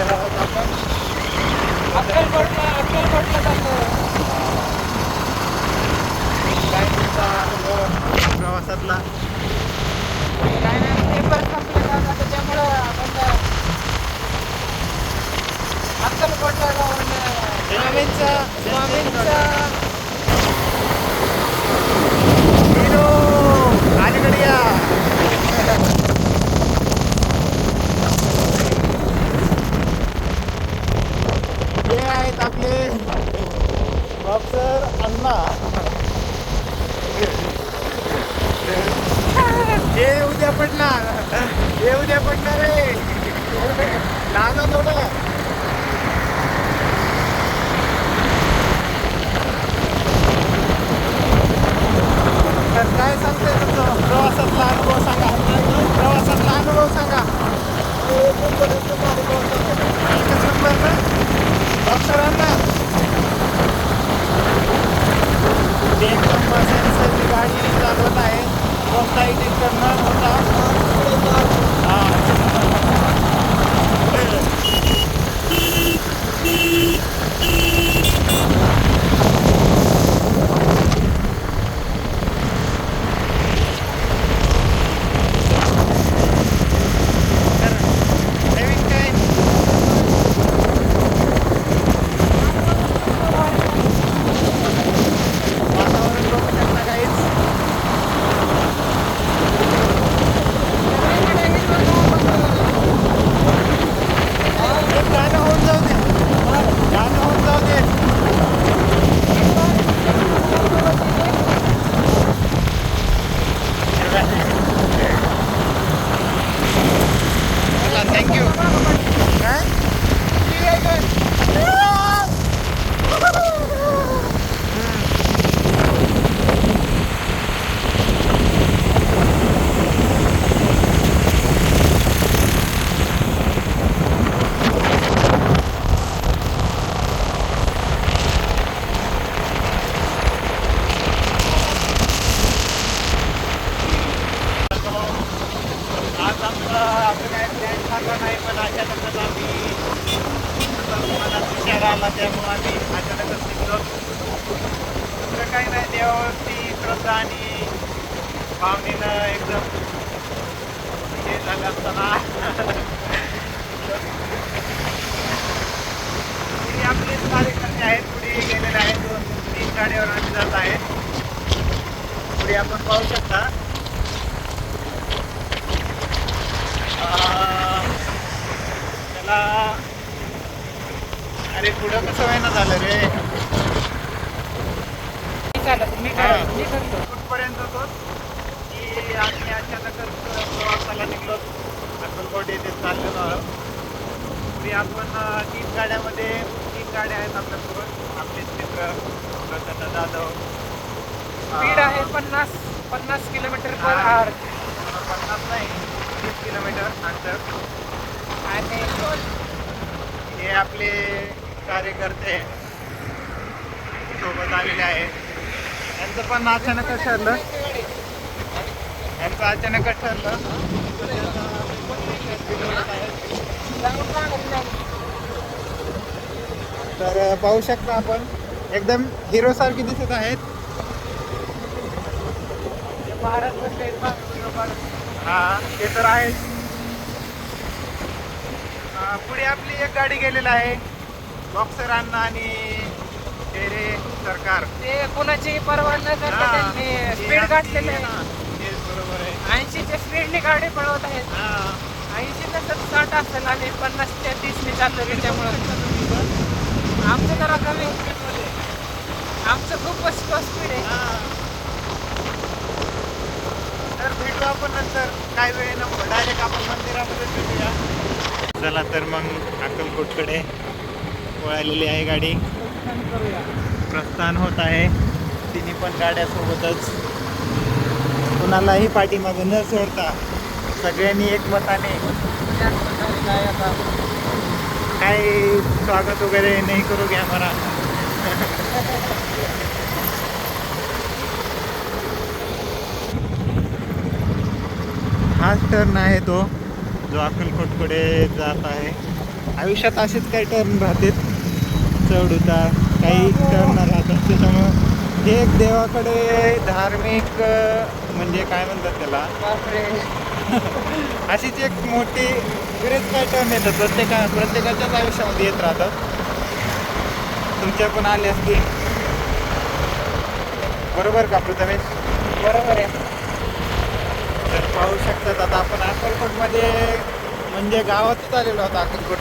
आहोत आपण अक्कलकोटला चाललो. काय तुमचा अनुभव प्रवासातला? काय नाही, पेपर संपले का आता, त्यामुळं आपण अक्कलकोटला जाऊन स्वामींचा हिरो अलीकडे या. हे आहेत आपले बॉक्सर अण्णा. हे उद्या पडणार, हे उद्या पडणार रे. लहान थोडं. तर काय सांगते तुमचं प्रवासातला अनुभव सांगा. प्रवासातला अनुभव सांगा. एकच नंबर ना डॉक्टरांना. ते एकदम मजेची गाडी चालवत आहे. कोणता इटिंग करणार होता. नवीन काय वातावरण बघू शकता काहीच. एक गाणं होऊन जाऊ दे. गाणं होऊन जाऊ दे. चला थँक्यू. काय आज आपलं काय प्लॅन ठरला नाही, पण अचानकच आम्ही मला विचार आला, त्यामुळे आम्ही अचानकच निघलो. दुसरं काही नाही, देवावरती श्रद्धा आणि भावनेनं एकदम हे झालं असताना पुढे आपलेच कार्यकर्ते आहेत, पुढे गेलेले आहेत. 2-3 गाड्यावर आम्ही जात आहेत. पुढे आपण पाहू शकता. त्याला अरे पुढं कसं व्हायना झालं रे. मी करतो. कुठपर्यंत होतो की आम्ही अचानकच प्रवासाला निघलो. अक्कलकोट येथे चाललेलो आहोत. पुढे आपण 3 गाड्यामध्ये 3 गाड्या आहेत आपल्यासोबत. आपलेच मित्र प्रसन्न जाधव. स्पीड आहे 50 किलोमीटर पर आवर. 50 नाही, 30 किलोमीटर अंतर. आणि हे आपले कार्यकर्ते सोबत आलेले आहेत. यांचं पण अचानकच ठरलं. यांचं अचानकच ठरलं. तर पाहू शकता आपण एकदम हिरो सारखी दिसत आहेत. Maharashtra state bank. हा ते तर आहेच. पुढे आपली एक गाडी गेलेला आहे, बॉक्सर अण्णा आणि तेरे सरकार. ते कुणाची पर्वा न करता त्यांनी स्पीड गाठलेली आहे. तेच बरोबर आहे. 80च्या स्पीडने गाडी पळवत आहेत. 80 नंतर 60 असेल आणि 50च्या 30ने चाललं त्याच्यामुळं आमचं जरा कमी. आमचं खूपच स्पीड आहे. तर भेटू आपण नंतर काय वेळेनं. डायरेक्ट आपण मंदिरामध्ये भेटूया. चला तर मग अक्कलकोटकडे वळालेली आहे गाडी. प्रस्थान होत आहे. तिन्ही पण गाड्यासोबतच. कुणालाही पाठीमागं न सोडता सगळ्यांनी एकमताने काय स्वागत वगैरे नाही करू घ्या मला. हाच टर्न आहे तो जो अक्कलकोटकडे जात आहे. आयुष्यात असेच काही टर्न राहतात, चढ उतार काही टर्न राहतात. त्याच्यामुळं हे एक देवाकडे धार्मिक म्हणजे काय म्हणतात त्याला, बापरे. अशीच एक मोठी बरेच काय टर्न येतात प्रत्येकाच्याच आयुष्यामध्ये येत राहतात. तुमच्या पण आले असतील, बरोबर का प्रथमेश? बरोबर आहे. तर पाहू शकतात आता आपण अक्कलकोटमध्ये म्हणजे गावातच आलेलो आहोत.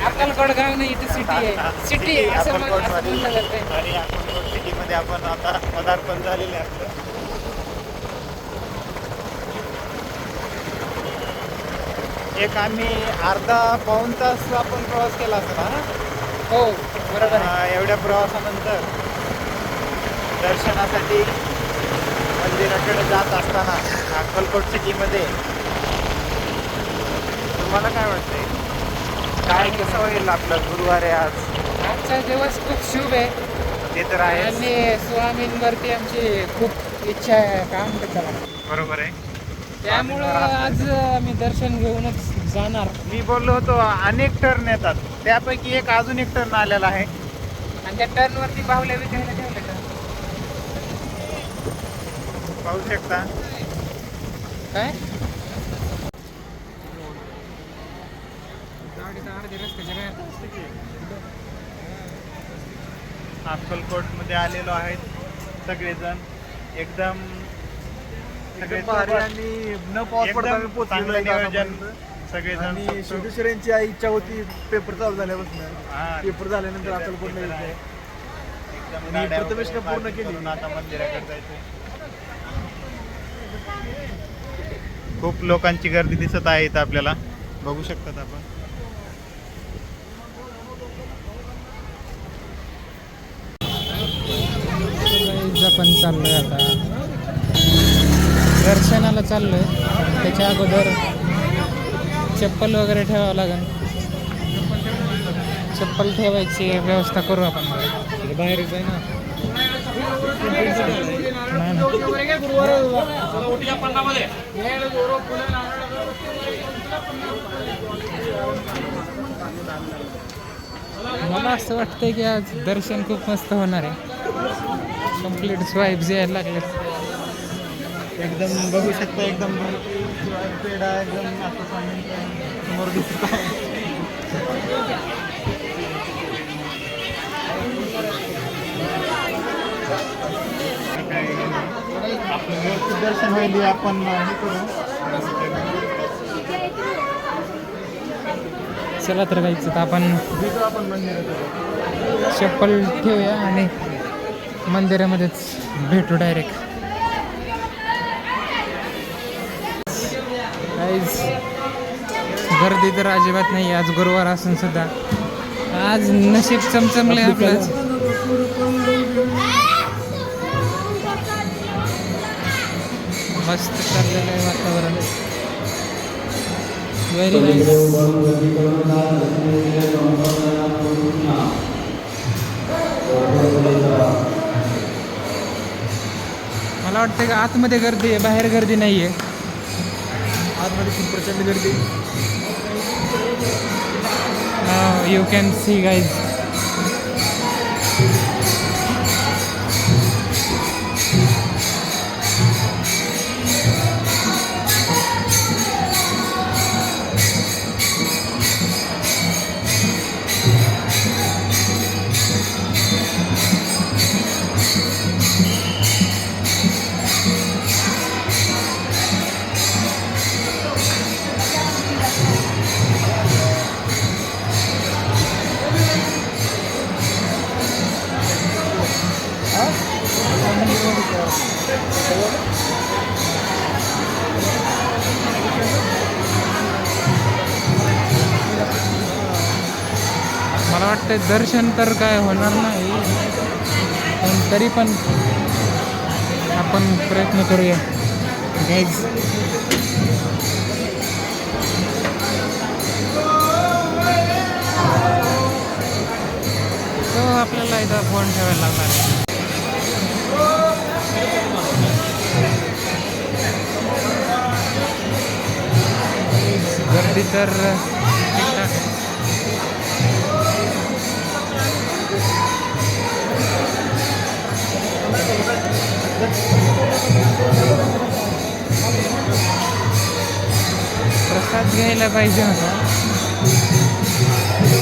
अक्कलकोट गाव नाही, इथे सिटी आहे. सिटी आहे असं अक्कलकोटमध्ये म्हणलं जातंय. आणि अक्कलकोट सिटीमध्ये आपण आता पदार्पण झालेले असतं. एक आम्ही अर्धा पाऊण तास आपण प्रवास केला असता ना. हो बरोबर आहे. एवढ्या प्रवासानंतर दर्शनासाठी मंदिराकडे जात असताना अक्कलकोट सिटीमध्ये तुम्हाला काय वाटतंय, काय कसं होईल आपलं? गुरुवार आहे आज, आजचा दिवस खूप शुभ आहे. ते तर आहे. आणि स्वामींवरती आमची खूप इच्छा आहे, काम म्हणतात त्याला. बरोबर आहे. त्यामुळं आज आम्ही दर्शन घेऊनच जाणार. मी बोललो होतो अनेक टर्न येतात, त्यापैकी एक अजून एक टर्न आलेला आहे. आणि त्या टर्नवरती बाहुल्या विकायला ठेवलं का पाहू शकता. काय? अक्कलकोटमध्ये आलेलो आहेत सगळेजण, एकदम सगळे भारी आणि न पाऊस पडता आम्ही पोहोचलेलो आहे नियोजन. आतापर्यंत. सगळेजण आणि शेवटेश्वरांची आई इच्छा होती पेपर चालू झाल्यापासून, हा, पेपर झाल्यानंतर अक्कलकोटला यायचं आहे. एकदम आणि गाड्या प्रथमेशनं वगैरे पूर्ण parking केली. करून आता मंदिराकडे जायचंय. खूप लोकांची गर्दी दिसत आहे इथं आपल्याला, बघू शकतात आपण. आपण चाललोय आता दर्शनाला चाललोय. त्याच्या अगोदर चप्पल वगैरे ठेवावं लागेल. चप्पल ठेवायची व्यवस्था करू आपण. बाहेर आहे ना. नाही ना. मला असं वाटतंय की आज दर्शन खूप मस्त होणार आहे. कंप्लीट स्वाईब्स यायला लागले. एकदम बघू शकता, एकदम पेढा एकदम असं समोर दिसत आहे. आपलं व्यवस्थित दर्शन व्हायला आपण हे करू. चला तर जायचं तर आपण चप्पल ठेवूया आणि मंदिरामध्येच भेटू डायरेक्ट. काहीच गर्दी तर अजिबात नाही आज गुरुवार असून सुद्धा. आज नशीब चमचमले आपलंच. मस्त चाललेलं आहे वातावरण. Very nice. मला वाटतं की आतमध्ये गर्दी आहे, बाहेर गर्दी नाही आहे. आतमध्ये खूप प्रचंड गर्दी. You can see guys. मला वाटतं दर्शन तर काय होणार नाही, पण तरी पण आपण प्रयत्न करूया गाईज. तो आपल्याला इथं फोन ठेवायला लागणार आहे. गर्दी तर ठीकठाक. घ्यायला पाहिजे होता.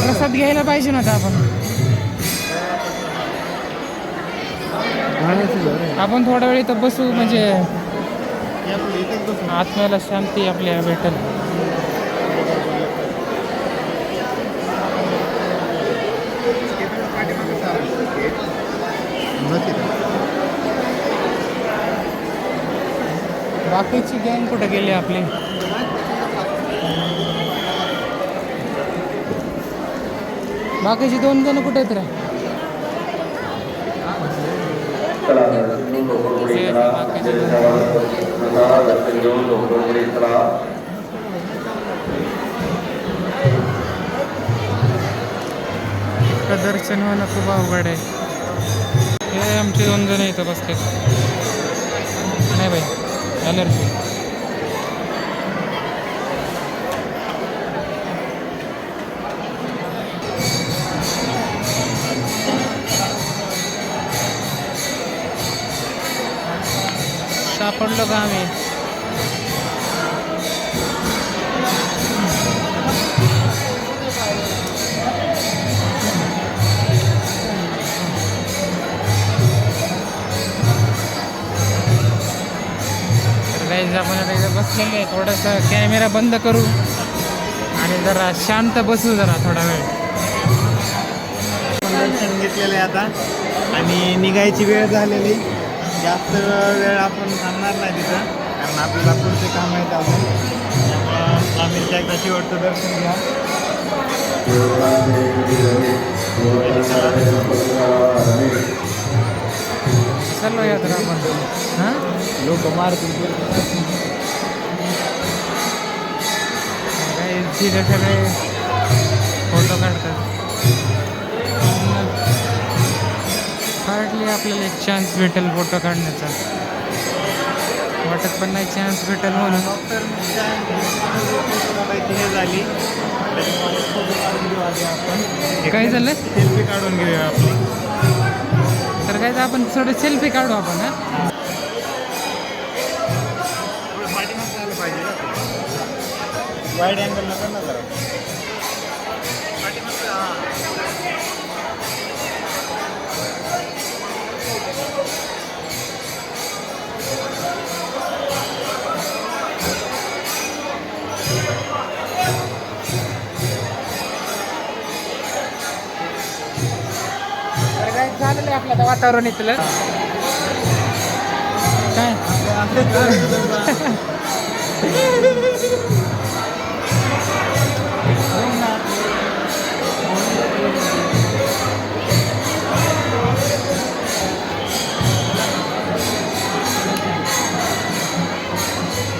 प्रसाद घ्यायला पाहिजे नव्हता आपण. आपण थोडा वेळ इथं बसू म्हणजे आत्म्याला शांती आपल्या भेटेल. बाकीची गँग कुठे गेली आपली? बाकीची 2 जण कुठे आहेत रे? दर्शन होणं खूप अवघड आहे. हे आमचे 2 जण इथं बसले. नाही बाई अलर्जी. सापडलो का आम्ही? आपण आता इथं बसलेले आहे. थोडंसं कॅमेरा बंद करू आणि जरा शांत बसू जरा थोडा वेळ. दर्शन घेतलेलं आहे आता आणि निघायची वेळ झालेली. जास्त वेळ आपण थांबणार नाही तिथं कारण आपल्याला पुढचे काम आहेत अजून. त्यामुळं स्वामींच्या एकदा शेवटचं दर्शन घ्या. चलो यात्रा आपण. हां लोक मारतील. तिथे सगळे फोटो काढतात. हार्डली आपल्याला एक चान्स भेटेल फोटो काढण्याचा. वाटत पण नाही चान्स भेटेल म्हणून. हे झाली काय झालं? सेल्फी काढून घेऊया आपली. तर काय आपण थोडं सेल्फी काढू आपण. हां वाईड अँगल नका ना जरा. काय झालेलं आहे आपलं वातावरण इथलं काय?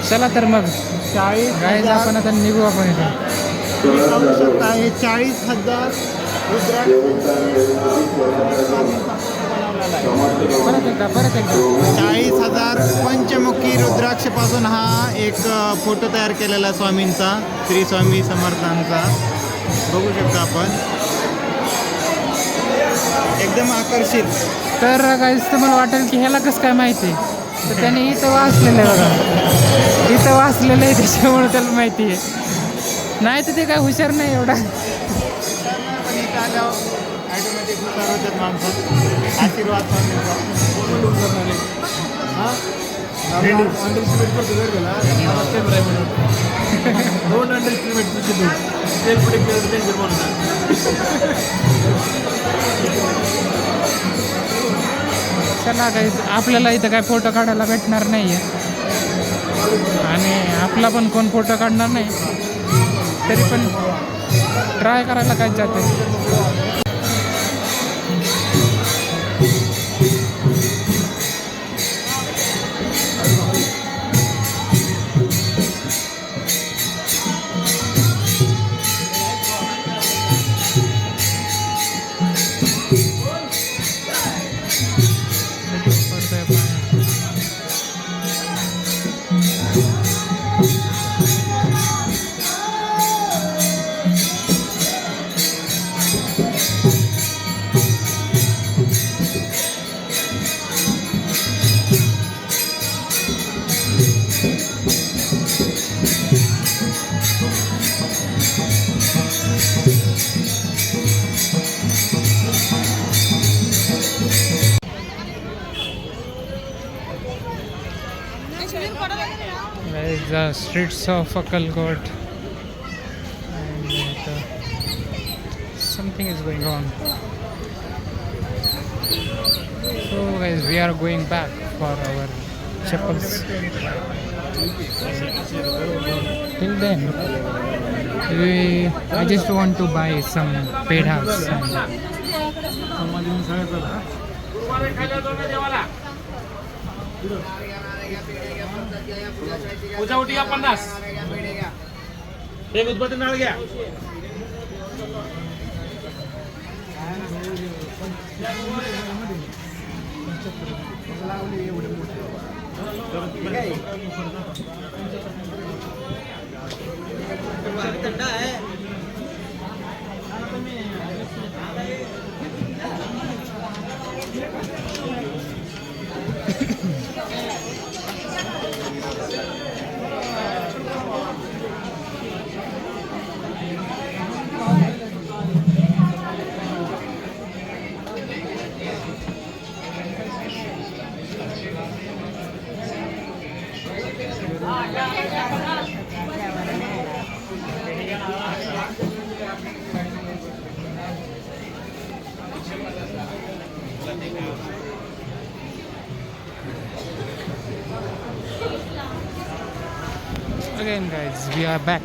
चला तर मग 40 गाईज आपण आता निघू आपण इथे. पाहू शकता हे 40,000 परत एकदा 40,000 पंचमुखी रुद्राक्षपासून हा एक फोटो तयार केलेला स्वामींचा, श्री स्वामी समर्थांचा. बघू शकता आपण एकदम आकर्षित. तर गाईज तुम्हाला वाटेल की ह्याला कसं काय माहिती तर त्याने इथं वाचलेलं आहे बघा. इथं वाचलेलं आहे त्याच्यामुळे त्याला माहिती आहे. नाही तर ते काय हुशार नाही एवढा. पण इथं आल्यावर ॲटोमॅटिक हुशार होतात माणसं. आशीर्वाद स्वामींचा. अंडर एस्टिमेट करतो वेळ गेला कॅमेरा आहे म्हणून. 2 अंडर एस्टिमेट तुझे 2 सेल्फ डिक्लेअर डेंजर म्हणून. चला गाईज आपल्याला इथं काय फोटो काढायला भेटणार नाही आहे आणि आपला पण कोण फोटो काढणार नाही. तरी पण ट्राय करायला काय जाते. the streets of Akkalkot, and something is going on. So guys, we are going back for our chappals. Till then, I just want to buy some pedhas. पूजा उठी का 50 एक उद्बत्ती नाळ घ्या Again guys, we are back.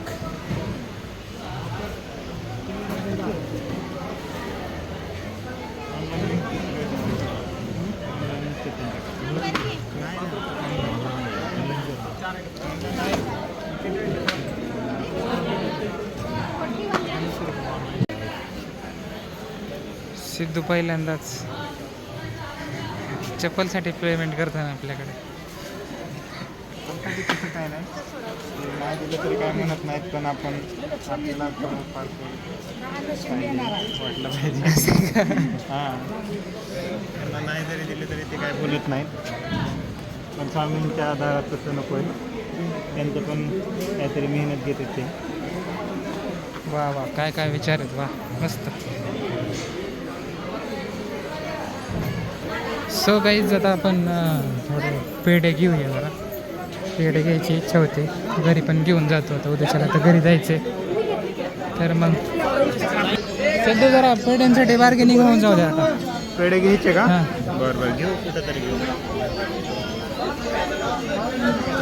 Sidhu पहिल्यांदाच चप्पलसाठी payment करताना आपल्याकडे. तसं काय नाही, नाही दिलं तरी काय म्हणत नाहीत, पण आपण आपल्याला थोडंफार वाटलं पाहिजे. हां, त्यांना नाही जरी दिले तरी ते काय बोलत नाहीत, पण स्वामींच्या आधारात तसं नको आहे. त्यांचं पण काहीतरी मेहनत घेतात ते. वा वा, काय काय विचार आहेत, वा मस्त. सो गाईज, आता आपण थोडे पेढे घेऊया. जरा पेढे घ्यायची इच्छा होते, घरी पण घेऊन जातो आता उद्याच्याला, तर घरी जायचे. तर मग सध्या जरा पेढ्यांसाठी बार्गेनिंग होऊन जाऊ द्या आता. पेढे घ्यायचे का? हां, बरं बरं, घेऊ कुठं तरी घेऊ.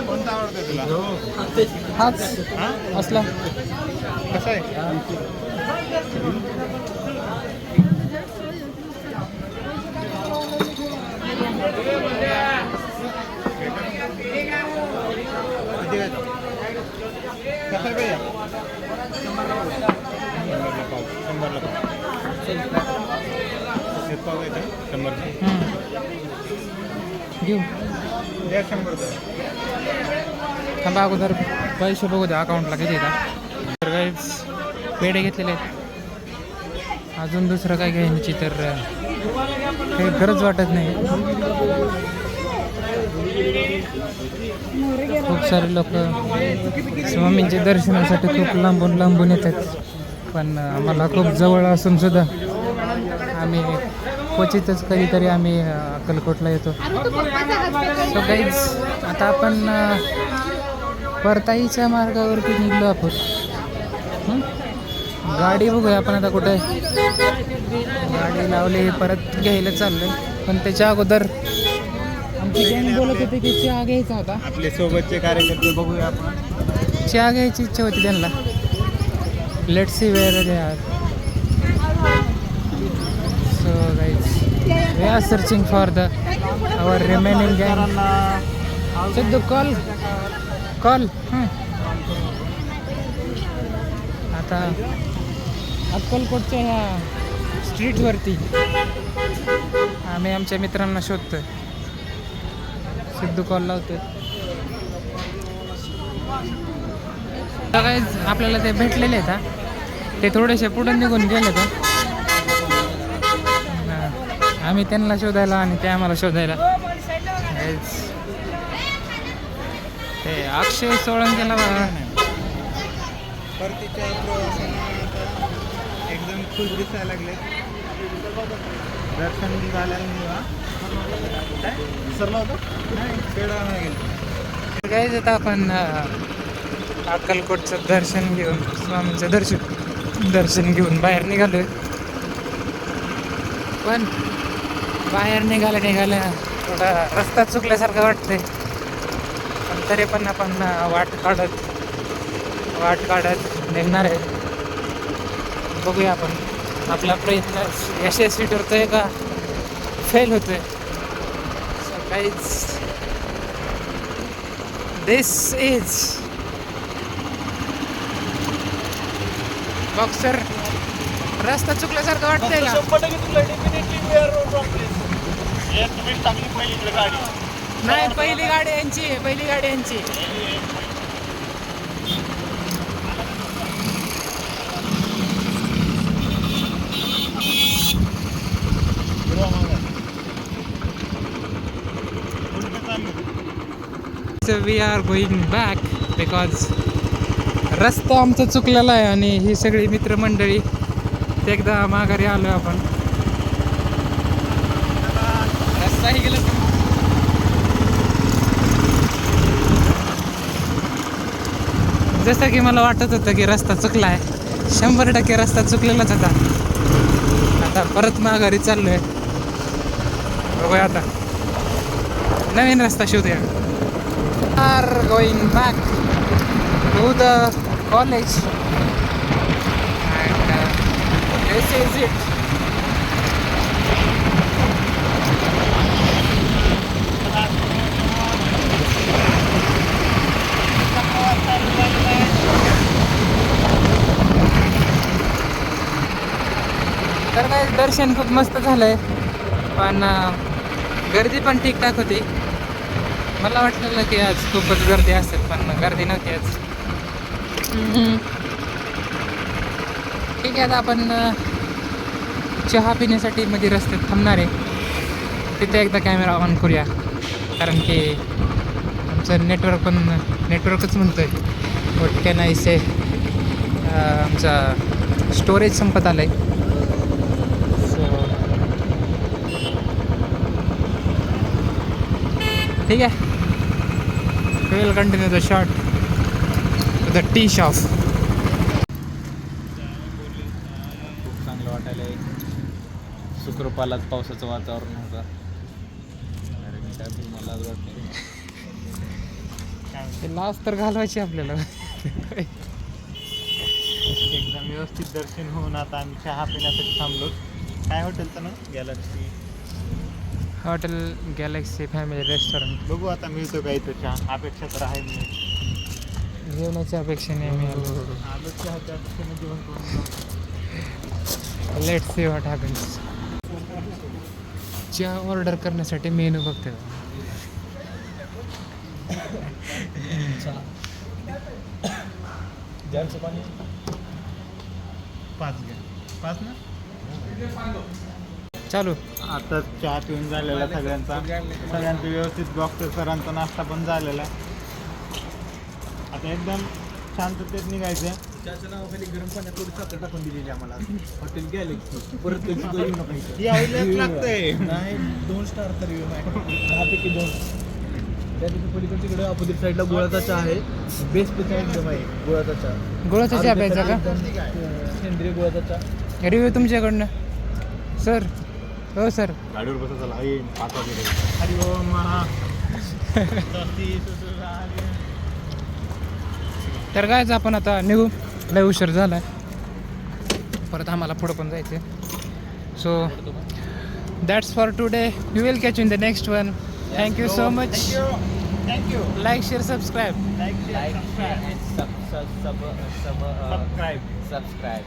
कोणता आवडतं तुला? हाच हां, असला. कसं आहे? कसं आहे भैया? 100ला पाव. 100ला पाव. एक पाव आहे का? 100. घेऊ. द्या 100. थांबा, अगोदर पैसे बघू द्या अकाउंटला किती येतात. तर गाईज, पेढे घेतलेले आहेत. अजून दुसरं काय घ्यायची तर काही गरज वाटत नाही. खूप सारे लोक स्वामींच्या दर्शनासाठी खूप लांबून लांबून येतात, पण आम्हाला खूप जवळ असून सुद्धा आम्ही क्वचितच कधीतरी आम्ही अक्कलकोटला येतो. सो गाईज, आता आपण परताईच्या मार्गावरती निघलो आपण. गाडी बघूया आपण आता कुठे. गाडी लावली, परत घ्यायला चाललोय, पण त्याच्या अगोदर आमची गँग बोलत होते की चहा घ्यायचा होता. आपले सोबतचे कार्यकर्ते बघूया आपण. चहा घ्यायची इच्छा होती त्यांना. Let's see where they are. So guys, we are searching for the our remaining गँग. Siddhu, call call. आता अक्कलकोटच्या ह्या स्ट्रीटवरती आम्ही आमच्या मित्रांना शोधतोय. सिद्धू कॉल लावतोय. गाईज, आपल्याला ते भेटलेले आहेत. ते थोडेसे पुढे निघून गेले तर आम्ही त्यांना शोधायला आणि ते आम्हाला शोधायला. ते अक्षय सोळंकेला परतीच्या एकदम खुश दिसायला लागले. दर्शन झाल्याने सरला होतं नाही, पेढा नाही गेलं. काय आता आपण अक्कलकोटचं दर्शन घेऊन स्वामींचं दर्शन घेऊन बाहेर निघालोय. पण बाहेर निघाल्या थोडा रस्ता चुकल्यासारखं वाटतंय. पण तरी पण आपण वाट काढत निघणार आहे. बघूया आपण आपला प्रयत्न यशस्वी ठरतोय का फेल होतोय. So guys, this is boxer. रस्ता चुकल्यासारखं वाटतंय का? 100% तुला definitely we are wrong place. तुम्ही चांगली पहिली गाडी. नाही, पहिली गाडी यांची. So we are going back because रस्ता आमचा चुकलेला आहे आणि ही सगळी मित्रमंडळी ते एकदा माघारी आलो आपण. रस्ताही गेला. जसं की मला वाटत होतं की रस्ता चुकला आहे, 100% रस्ता चुकलेलाच होता. आता परत माघारी चाललोय. बघूया आता नवीन रस्ता शोधूया. Are going back to the college and this is it. तर काय दर्शन खूप मस्त झालंय, पण गर्दी पण ठीकठाक होती. मला वाटलेलं की आज खूपच गर्दी असेल, पण गर्दी नव्हती आज. ठीक आहे, आता आपण चहा पिण्यासाठी मध्ये रस्त्यात थांबणार आहे. तिथे एकदा कॅमेरा ऑन करूया, कारण की आमचं नेटवर्कच म्हणतोय व्हॉट कॅन आय से, आमचा स्टोरेज संपत आलं आहे. ठीक आहे, will continue the shot to the tea shop. खूप चांगलं वाटायला आहे. शुक्रपालाच पावसाचं वातावरण होतं. अरे मी काय बोलू, मला आज वाटतं लाज तर घालवायची आपल्याला. एकदम व्यवस्थित दर्शन होऊन आता आम्ही चहा पिण्यासाठी थांबलो. काय हॉटेलचं ना? Galaxy hotel Galaxy family restaurant. बघू आता मिळतो का इथं चहा. अपेक्षा तर आहे मी जेवणाच्या अपेक्षेने आम्ही आलो चहाच्या अपेक्षेने जेवण करून. Let's see what happens. चहा ऑर्डर करण्यासाठी मेनू बघते. जायचं पाणी 5 घ्या. 5 ना? चालू. आता चहा पिऊन झालेला सगळ्यांचं व्यवस्थित. डॉक्टर सरांचा नाश्ता पण झालेला. आता एकदम शांततेत निघायचं. त्याच्या नावाखाली गरम पाण्यात थोडी साखर टाकून दिलेली आम्हाला हॉटेल गॅलेक्सी. परत त्याची लागतंय नाही 2 स्टार तर 10पैकी 2. त्यापैकी पलीकडच्याकडे अपोजिट साईडला गुळाचा चहा आहे. बेस्ट चहा एकदम आहे गुळाचा चहा. गुळाचा चहा प्यायचा का? सेंद्रिय गुळाचा चहा. रिव्ह्यू तुमच्याकडनं सर. हो सर. गाडीवर बसा चला. 5 वाजले. हरी ओम. तर कायच आपण आता निघू. लय उशीर झाला आहे, परत आम्हाला पुढं पण जायचं आहे. So that's for today. We will catch in the next one. Thank you so much. Thank you. Like share subscribe. Subscribe.